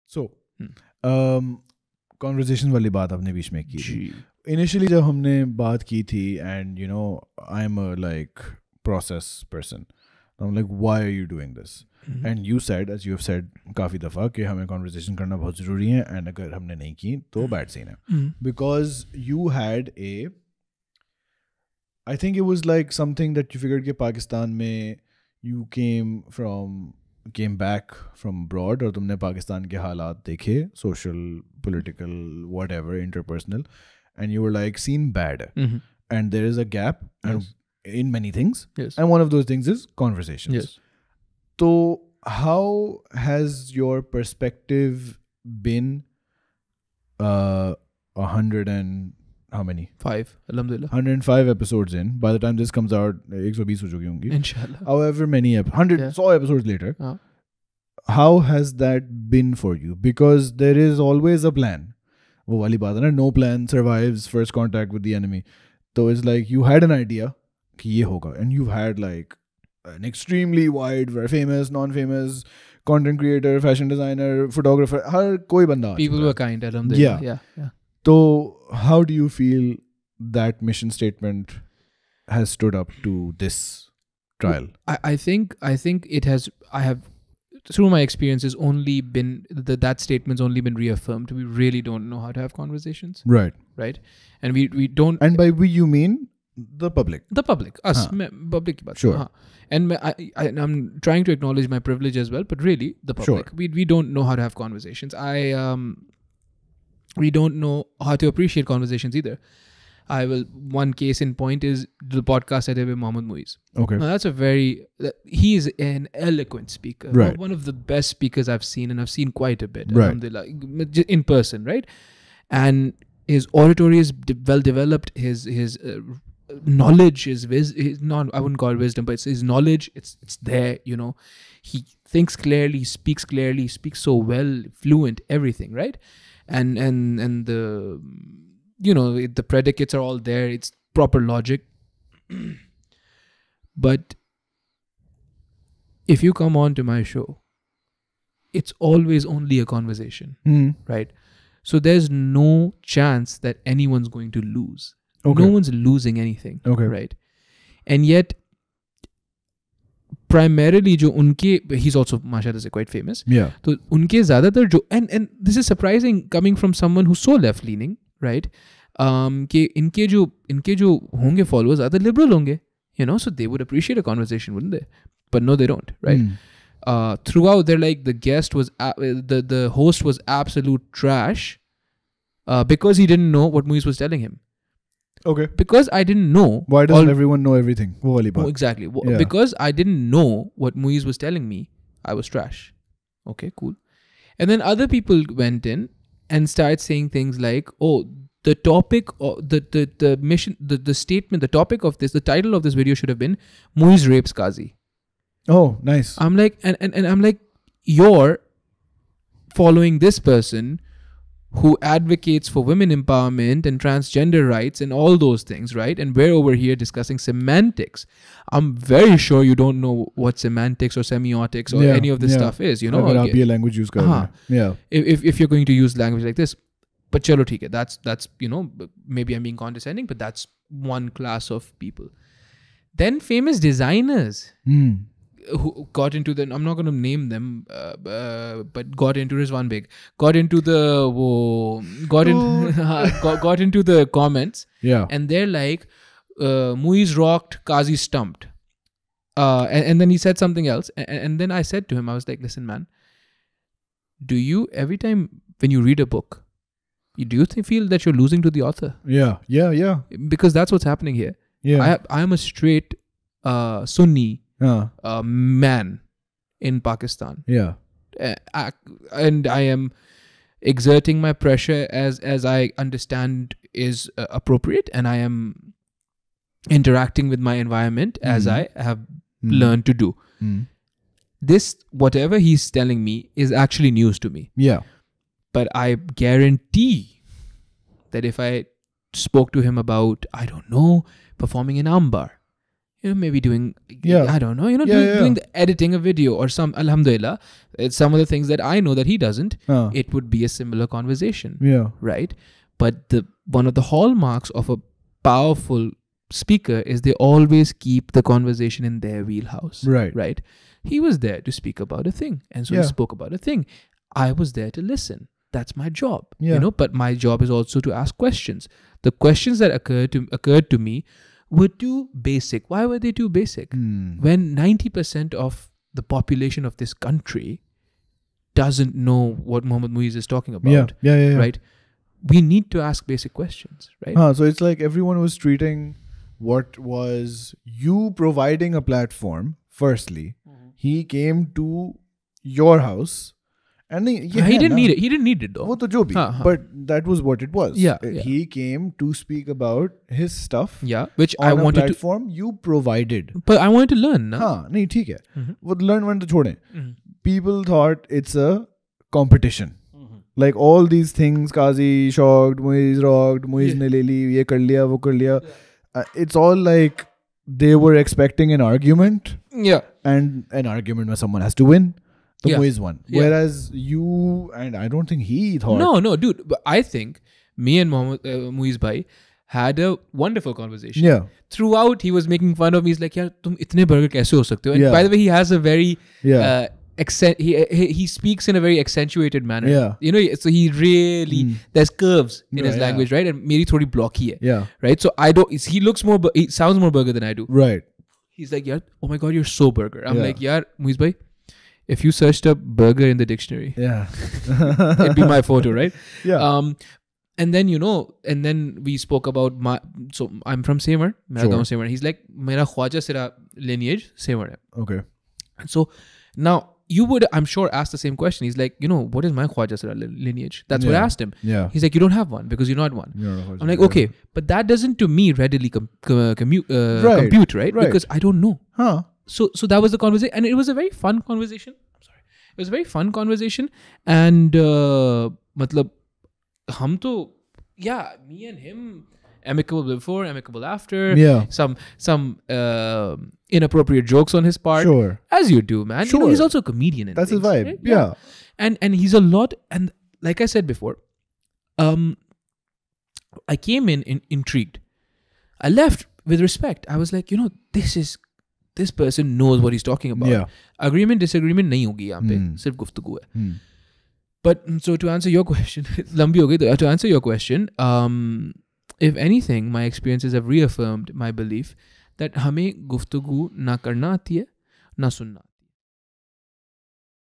So, conversation वाली बात आपने बीच में की थी. Initially जब हमने बात की थी, and you know, I'm a like process person. I'm like, why are you doing this? And you said, as you have said काफ़ी दफ़ा, कि हमें conversation करना बहुत ज़रूरी है, and अगर हमने नहीं की तो bad scene है. Because you had I think it was like something that you figured कि पाकिस्तान में you came back from abroad और तुमने पाकिस्तान के हालात देखे, social, political, whatever, interpersonal, and you were like, seen bad. And there is a gap in many things. Yes. And one of those things is conversations. Yes. So how has your perspective been 100 and how many? 5. Alhamdulillah. 105 episodes in. By the time this comes out, 120 हो चुकी होंगी. Inshallah. However many 100 episodes later. How has that been for you? Because there is always a plan. वो वाली बात है ना, no plan survives first contact with the enemy. So it's like you had an idea कि ये होगा, and you've had like an extremely wide, very famous, non-famous, content creator, fashion designer, photographer, हर कोई बंदा. People were kind, alhamdulillah. Yeah. So how do you feel that mission statement has stood up to this trial? I think I have through my experiences only been that statement's only been reaffirmed. We really don't know how to have conversations. Right. And we don't. And by we you mean the public. The public, us, public. Sure. And I'm trying to acknowledge my privilege as well, but really the public. Sure. We don't know how to have conversations. We don't know how to appreciate conversations either. One case in point is the podcast I did with Mohammed Muiz. Okay. Now he is an eloquent speaker. Right. One of the best speakers I've seen, and I've seen quite a bit. Right. Alhamdulillah, in person, right? And his oratory is well developed. His knowledge is not, I wouldn't call it wisdom, but it's his knowledge. It's there, you know. He thinks clearly, he speaks so well, fluent, everything, right? And the, you know, the predicates are all there. It's proper logic. But if you come on to my show, it's always only a conversation, right? So there's no chance that anyone's going to lose. Okay. No one's losing anything, right? And yet, primarily जो उनके, he's also mashallah quite famous. Yeah. तो उनके ज़्यादातर जो, and this is surprising coming from someone who's so left leaning, right? कि इनके जो होंगे followers ज़्यादा liberal होंगे, you know, so they would appreciate a conversation, wouldn't they? But no, they don't, right? Throughout, they're like, the host was absolute trash because he didn't know what Muiz was telling him. Okay. Because I didn't know. Why doesn't everyone know everything? Exactly. Yeah. Because I didn't know what Muiz was telling me, I was trash. Okay, cool. And then other people went in and started saying things like, oh, the topic, or the mission, the statement, the topic of this, the title of this video should have been Muiz rapes Kazi. Oh, nice. I'm like, and I'm like, you're following this person who advocates for women empowerment and transgender rights and all those things, right? And we're over here discussing semantics. I'm very sure you don't know what semantics or semiotics or any of this stuff is, you know? अगर आप ये language use कर रहे हैं. Yeah. If you're going to use language like this, but chalo theek hai, that's you know, maybe I'm being condescending, but that's one class of people. Then famous designers who got into the, I'm not going to name them, but got into Rizwan Beg, got into the comments, and they're like, Muiz rocked, Kazi stumped, and then he said something else, and then I said to him, I was like, listen, man, do you, every time when you read a book, do you feel that you're losing to the author? Yeah. Because that's what's happening here. Yeah. I am a straight Sunni man in Pakistan. Yeah. And I am exerting my pressure as I understand is appropriate, and I am interacting with my environment as I have learned to do. This, whatever he's telling me, is actually news to me. Yeah. But I guarantee that if I spoke to him about, I don't know, performing in Ambar, maybe doing, Yeah. I don't know, Yeah, doing the editing a video or some, alhamdulillah, it's some of the things that I know that he doesn't. It would be a similar conversation. Yeah. Right? But one of the hallmarks of a powerful speaker is they always keep the conversation in their wheelhouse. Right? He was there to speak about a thing. And so he spoke about a thing. I was there to listen. That's my job. But my job is also to ask questions. The questions that occurred to me were too basic. Why were they too basic? When 90% of the population of this country doesn't know what Muhammad Muiz is talking about. Yeah. Right? We need to ask basic questions, right? So it's like everyone was treating what was you providing a platform. Firstly, he came to your house. And he didn't need it. He didn't need it though. वो तो जो भी. But that was what it was. Yeah. He came to speak about his stuff. Yeah, which on I a wanted platform you provided. But I wanted to learn. No? हाँ नहीं ठीक है. वो learn तो छोड़ें. People thought it's a competition. Like all these things, Kazi shocked, Muiz rocked, Muiz ne le li, ye kar liya, wo kar liya. It's all like they were expecting an argument. Yeah. And an argument where someone has to win. The Muiz won. Yeah. Whereas you, and I don't think he thought. No, dude. But I think me and Muiz bhai had a wonderful conversation. Yeah. Throughout, he was making fun of me. He's like, yaar, tum itne burger kaise ho sakte ho? And by the way, he has a very... he speaks in a very accentuated manner. Yeah. So he really... There's curves in his language, right? And meri thodi blocky hai. Yeah. Right? So he looks more... He sounds more burger than I do. Right. He's like, yaar, oh my God, you're so burger. I'm like, yaar, Muiz bhai, if you searched up burger in the dictionary, it'd be my photo, right? Yeah. And then, and then we spoke about so I'm from Sevar, Mera gaon Sevar. He's like, Mera Khwaja Sira lineage Sevar hai. Okay. And so now you would, I'm sure, ask the same question. He's like, what is my Khwaja Sira lineage? That's what I asked him. Yeah. He's like, you don't have one because you're not one. I'm like, okay, but that doesn't to me readily compute, right? Because I don't know. So that was the conversation, and it was a very fun conversation. I'm sorry. It was a very fun conversation, and matlab, hum to, me and him, amicable before, amicable after. Yeah. Some inappropriate jokes on his part. Sure. As you do, man. Sure. He's also a comedian. That's his vibe. Right? Yeah. And he's a lot, and like I said before, I came in intrigued. I left with respect. I was like, this person knows what he's talking about. Yeah. Agreement, disagreement nahi hogi yahan pe. Sirf guftagu hai. But so to answer your question, lambi ho gayi, to answer your question, if anything, my experiences have reaffirmed my belief that hame guftagu na karna aati hai, na sunna.